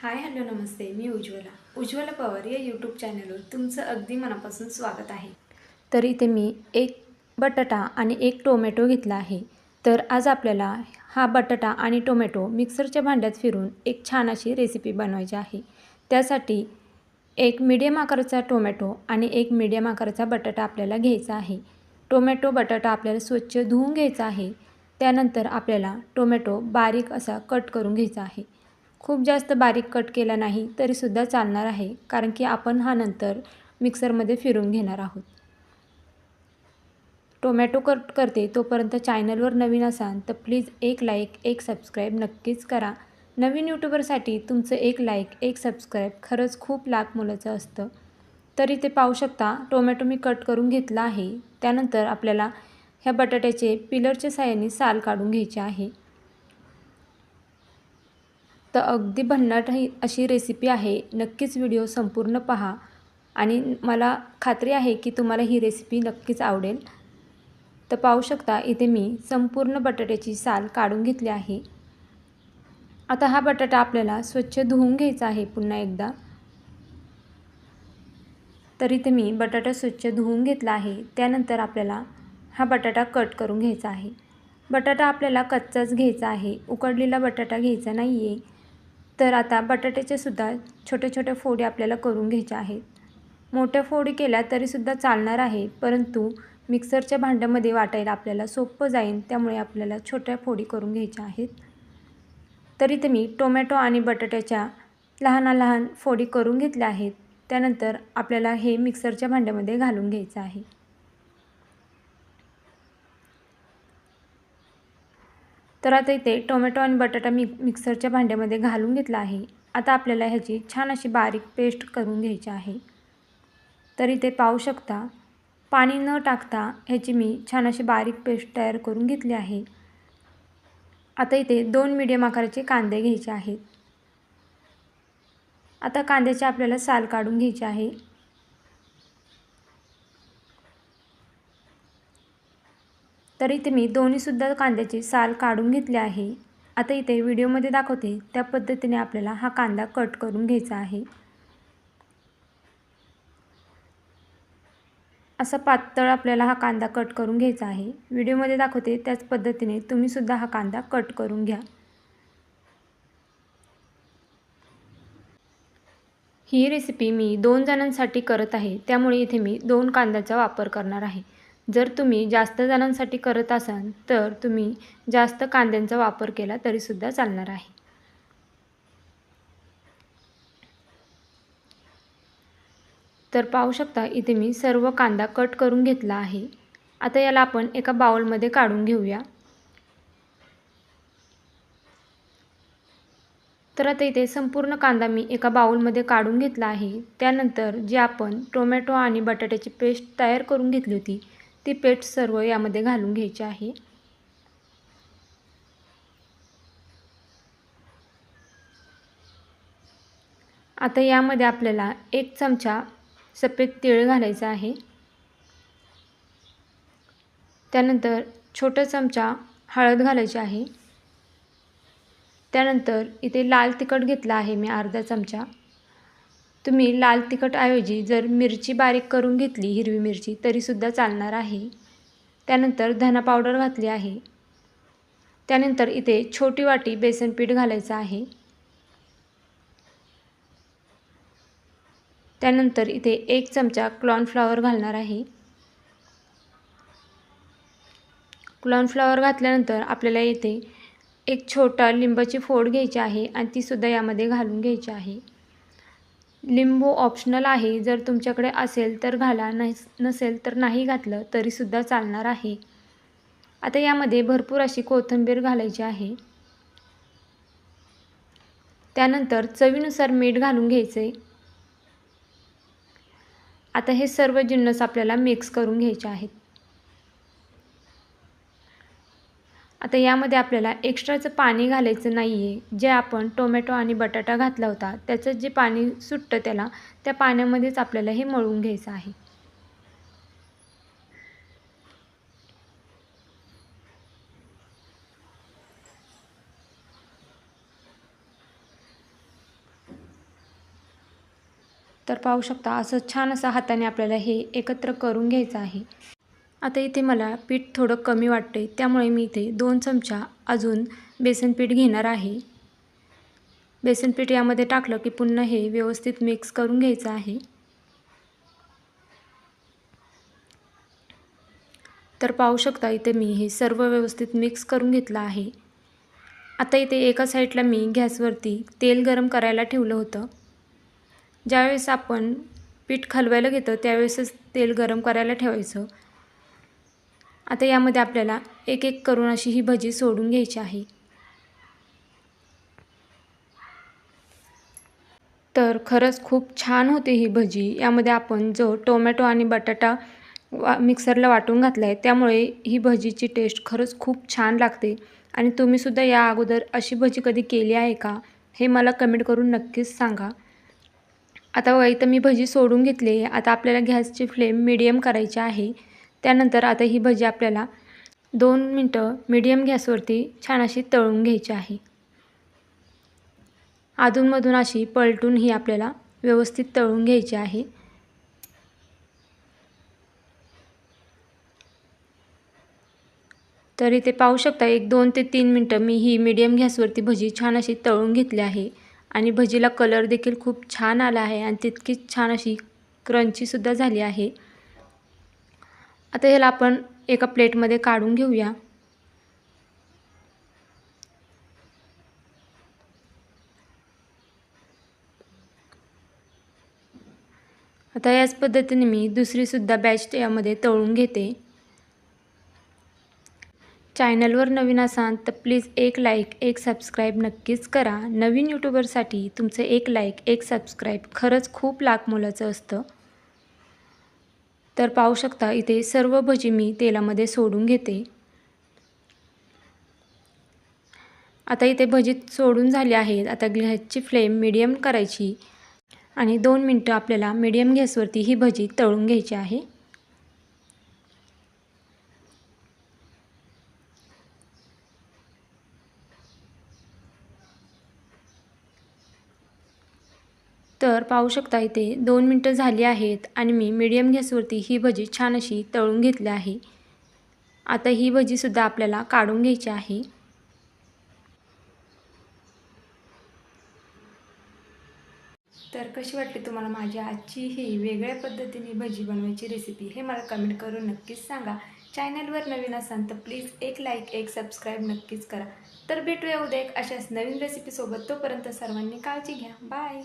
Hi hello नमस्ते. मी उज्ज्वला पवार या YouTube चॅनलवर तुमचं अगदी मनापासून स्वागत आहे. तर इथे मी एक बटाटा आणि एक टोमॅटो घेतला आहे. तर आज आपल्याला हा बटाटा आणि टोमॅटो मिक्सरच्या भांड्यात फिरून एक छान अशी रेसिपी बनवायची आहे. त्यासाठी एक मीडियम आकाराचा टोमॅटो आणि एक मीडियम आकाराचा बटाटा आपल्याला घ्यायचा आहे. टोमॅटो बटाटा आपल्याला स्वच्छ धुवून घ्यायचा आहे. त्यानंतर आपल्याला टोमॅटो बारीक असा कट करून घ्यायचा आहे. खूप जास्त बारीक कट केला नाही तरीसुद्धा चालणार आहे, कारण की आपण हा नंतर मिक्सरमध्ये फिरून घेणार आहोत. टोमॅटो कट करते तोपर्यंत चॅनलवर नवीन असाल तर प्लीज एक लाईक एक सबस्क्राईब नक्कीच करा. नवीन यूट्यूबरसाठी तुमचं एक लाईक एक सबस्क्राईब खरंच खूप लाख मोलाचं असतं. तर इथे पाहू शकता टोमॅटो मी कट करून घेतला आहे. त्यानंतर आपल्याला ह्या बटाट्याचे पिलरच्या साहाय्याने साल काढून घ्यायचे आहे. तर अगदी भन्नाट ही अशी रेसिपी आहे. नक्कीच व्हिडिओ संपूर्ण पहा आणि मला खात्री आहे की तुम्हाला ही रेसिपी नक्कीच आवडेल. तर पाहू शकता इथे मी संपूर्ण बटाट्याची साल काढून घेतली आहे. आता हा बटाटा आपल्याला स्वच्छ धुवून घ्यायचा आहे पुन्हा एकदा. तर इथे मी बटाटा स्वच्छ धुवून घेतला आहे. त्यानंतर आपल्याला हा बटाटा कट करून घ्यायचा आहे. बटाटा आपल्याला कच्चाच घ्यायचा आहे, उकडलेला बटाटा घ्यायचा नाही आहे. तर आता बटाट्याचे सुद्धा छोट्या छोट्या फोडी आपल्याला करून घ्यायच्या आहेत. मोठ्या फोडी केल्या तरीसुद्धा चालणार आहे, परंतु मिक्सरच्या भांड्यामध्ये वाटायला आपल्याला सोपं जाईल, त्यामुळे आपल्याला छोट्या फोडी करून घ्यायच्या आहेत. तर इथे मी टोमॅटो आणि बटाट्याच्या लहान लहान फोडी करून घेतल्या आहेत. त्यानंतर आपल्याला हे मिक्सरच्या भांड्यामध्ये घालून घ्यायचं आहे. तर आता इथे टोमॅटो आणि बटाटा मिक्सरच्या भांड्यामध्ये घालून घेतला आहे. आता आपल्याला ह्याची छान अशी बारीक पेस्ट करून घ्यायची आहे. तर इथे पाहू शकता पाणी न टाकता ह्याची मी छान अशी बारीक पेस्ट तयार करून घेतली आहे. आता इथे 2 मीडियम आकाराचे कांदे घ्यायचे आहेत. आता कांद्याचे आपल्याला साल काढून घ्यायचे आहे. तर इथे मी दोन्हीसुद्धा कांद्याची साल काढून घेतली आहे. आता इथे व्हिडिओमध्ये दाखवते त्या पद्धतीने आपल्याला हा कांदा कट करून घ्यायचा आहे. असा पातळ आपल्याला हा कांदा कट करून घ्यायचा आहे. व्हिडिओमध्ये दाखवते त्याच पद्धतीने तुम्हीसुद्धा हा कांदा कट करून घ्या. ही रेसिपी मी 2 जणांसाठी करत आहे, त्यामुळे इथे मी 2 कांद्याचा वापर करणार आहे. जर तुम्ही जास्त जणांसाठी करत असाल तर तुम्ही जास्त कांद्यांचा वापर केला तरीसुद्धा चालणार आहे. तर पाहू शकता इथे मी सर्व कांदा कट करून घेतला आहे. आता याला आपण एका बाउलमध्ये काढून घेऊया. तर आता इथे संपूर्ण कांदा मी एका बाउलमध्ये काढून घेतला आहे. त्यानंतर जे आपण टोमॅटो आणि बटाट्याची पेस्ट तयार करून घेतली होती ती पेस्ट सर्व यामध्ये घालून घ्यायची आहे. आता यामध्ये आपल्याला 1 चमचा सफेद तीळ घालायचा आहे. त्यानंतर छोटा चमचा हळद घालायची आहे. त्यानंतर इथे लाल तिखट घेतला आहे मी अर्धा चमचा. तुम्ही लाल तिखटऐवजी जर मिरची बारीक करून घेतली हिरवी मिरची तरीसुद्धा चालणार आहे. त्यानंतर धना पावडर घातली आहे. त्यानंतर इथे छोटी वाटी बेसन पीठ घालायचं आहे. त्यानंतर इथे 1 चमचा कॉर्नफ्लॉवर घालणार आहे. कॉर्नफ्लॉवर घातल्यानंतर आपल्याला इथे एक छोटा लिंबाची फोड घ्यायची आहे आणि तीसुद्धा यामध्ये घालून घ्यायची आहे. लिंबू ऑप्शनल आहे, जर तुमच्याकडे असेल तर घाला, नसेल तर नाही घातलं तरीसुद्धा चालणार आहे. आता यामध्ये भरपूर अशी कोथिंबीर घालायची आहे. त्यानंतर चवीनुसार मीठ घालून घ्यायचे. आता हे सर्व जिन्नस आपल्याला मिक्स करून घ्यायचे आहेत. आता यामध्ये आपल्याला एक्स्ट्राचं पाणी घालायचं नाही आहे. जे आपण टोमॅटो आणि बटाटा घातला होता त्याचं जे पाणी सुटतं त्याला, त्या पाण्यामध्येच आपल्याला हे मळून घ्यायचं आहे. तर पाहू शकता असं छान असं हाताने आपल्याला हे एकत्र करून घ्यायचं आहे. आता इथे मला पीठ थोडं कमी वाटते, त्यामुळे मी इथे 2 चमचा अजून बेसन पीठ घेणार आहे. बेसन पीठ यामध्ये टाकलं की पुन्हा हे व्यवस्थित मिक्स करून घ्यायचं आहे. तर पाहू शकता इथे मी हे सर्व व्यवस्थित मिक्स करून घेतलं आहे. आता इथे एका साईडला मी गॅसवरती तेल गरम करायला ठेवलं होतं. ज्यावेळेस आपण पीठ खालवायला घेतो त्यावेळेसच तेल गरम करायला ठेवायचं. आता यामध्ये आपल्याला एक एक करून अशी ही भजी सोडून घ्यायची आहे. तर खरंच खूप छान होते ही भजी. यामध्ये आपण जो टोमॅटो आणि बटाटा मिक्सरला वाटून घातला आहे, त्यामुळे ही भजीची टेस्ट खरंच खूप छान लागते. आणि तुम्हीसुद्धा या अगोदर अशी भजी कधी केली आहे का? हे मला कमेंट करून नक्कीच सांगा. आता बघा इथं मी भजी सोडून घेतली आहे. आता आपल्याला गॅसची फ्लेम मीडियम करायची आहे. त्यानंतर आता ही भजी आपल्याला 2 मिनटं मीडियम गॅसवरती छान अशी तळून घ्यायची आहे. अधूनमधून अशी पलटून ही आपल्याला व्यवस्थित तळून घ्यायची आहे. तर इथे पाहू शकता 2 ते 3 मिनटं मी ही मीडियम गॅसवरती भजी छान अशी तळून घेतली आहे. आणि भजीला कलर देखील खूप छान आला आहे आणि तितकीच छान अशी क्रंचीसुद्धा झाली आहे. आता ह्याला आपण एका प्लेटमध्ये काढून घेऊया. आता याच पद्धतीने मी दुसरीसुद्धा बॅच यामध्ये तळून घेते. चॅनलवर नवीन असाल तर प्लीज एक लाईक, एक सबस्क्राईब नक्कीच करा. नवीन यूट्यूबरसाठी तुमचं एक लाईक, एक सबस्क्राईब खरंच खूप लाख मोलाचं असतं. तर पाहू शकता इथे सर्व भजी मी तेलामध्ये सोडून घेते. आता इथे भजी सोडून झाली आहेत. आता गॅसची फ्लेम मीडियम करायची आणि 2 मिनटं आपल्याला मीडियम गॅसवरती ही भजी तळून घ्यायची आहे. तर पाहू शकता इथे 2 मिनटं झाली आहेत आणि मी मीडियम गॅसवरती ही भजी छान अशी तळून घेतली आहे. आता ही भजीसुद्धा आपल्याला काढून घ्यायची आहे. तर कशी वाटली तुम्हाला माझी आजची ही वेगळ्या पद्धतीने भजी बनवायची रेसिपी हे मला कमेंट करून नक्कीच सांगा. चॅनलवर नवीन असाल तर प्लीज एक लाईक, एक सबस्क्राईब नक्कीच करा. तर भेटूया उद्या एक अशाच नवीन रेसिपीसोबत. तोपर्यंत सर्वांनी काळजी घ्या. बाय.